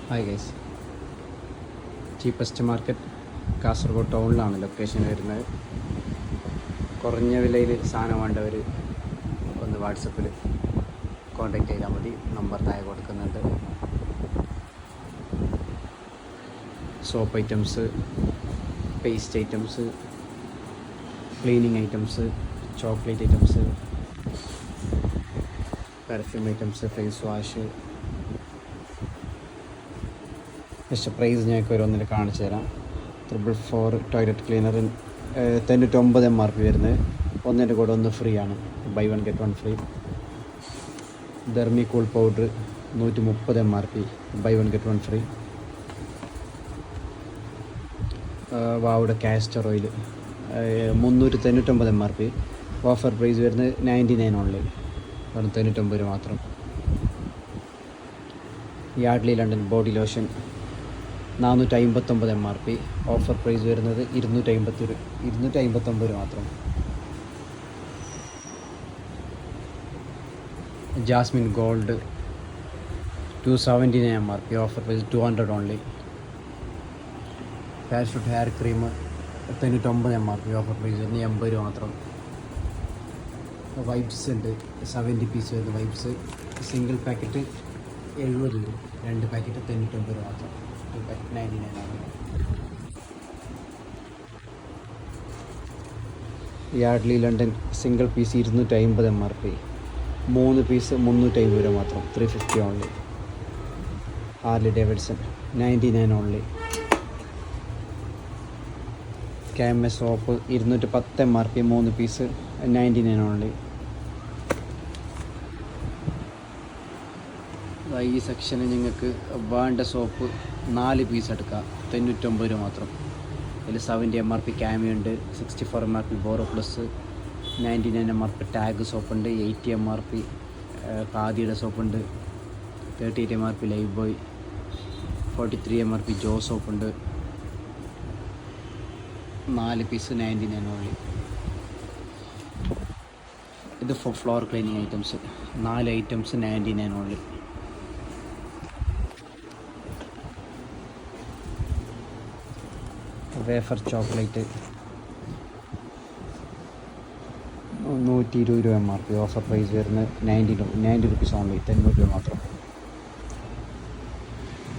Hi guys, cheapest market Kasaragod ടൗണിലാണ് location വരുന്നത്. കുറഞ്ഞ വിലയിൽ സാധനം വേണ്ടവർ ഒന്ന് വാട്സപ്പിൽ കോൺടാക്റ്റ് ചെയ്താൽ മതി. നമ്പർ താഴെ കൊടുക്കുന്നുണ്ട്. Soap items, paste items, cleaning items, chocolate items, perfume items, face wash. Just price ഞങ്ങൾക്ക് ഓരോന്നിൽ കാണിച്ചു തരാം. 444 ടോയ്ലറ്റ് ക്ലീനർ 99 MRP വരുന്നത്. ഒന്നിൻ്റെ കൂടെ ഒന്ന് ഫ്രീ ആണ്. Buy 1 get 1 free. Dermi cool powder 130 MRP, buy 1 get 1 free. വാവുടെ castor oil 399 MRP. Offer price വരുന്നത് 99 ഓൺലി, വെറും 99 മാത്രം. Yardley London body lotion 459 MRP. Offer price വരുന്നത് 259 മാത്രം. Jasmine gold 279 MRP. Offer price 200 only. Parachute hair cream 99 MRP. Offer price വരുന്നത് 80 മാത്രം. Wipes ഉണ്ട് 70 piece വരുന്ന വൈപ്സ്. സിംഗിൾ പാക്കറ്റ് 70 രൂപ, 2 പാക്കറ്റ് 99 മാത്രം. 2 പാക്കറ്റ് 99 ആണ്. Yardley London single piece 250 MRP, 3 piece 350 രൂപ മാത്രം, 350 only. Harley Davidson 99 only. KMS soap 210 MRP, 3 piece 99 only. ഈ സെക്ഷന് നിങ്ങൾക്ക് വേണ്ട സോപ്പ് 4 പീസ് എടുക്കാം, 99 രൂപ മാത്രം. അതിൽ 70 MRP ക്യാമിയ ഉണ്ട്, 64 MRP Boro plus, 99 MRP tag സോപ്പുണ്ട്, 80 MRP ഖാദിയുടെ സോപ്പുണ്ട്, 38 MRP Lifebuoy, 43 MRP Jo സോപ്പുണ്ട്. 4 പീസ് 99 ഓൺലി. ഇത് floor cleaning items 4 items 99 only. Wafer chocolate 120 രൂപ MRP. ഓഫർ പ്രൈസ് വരുന്നത് 90 റുപ്പീസ് ഓൺലി, 90 രൂപ മാത്രം.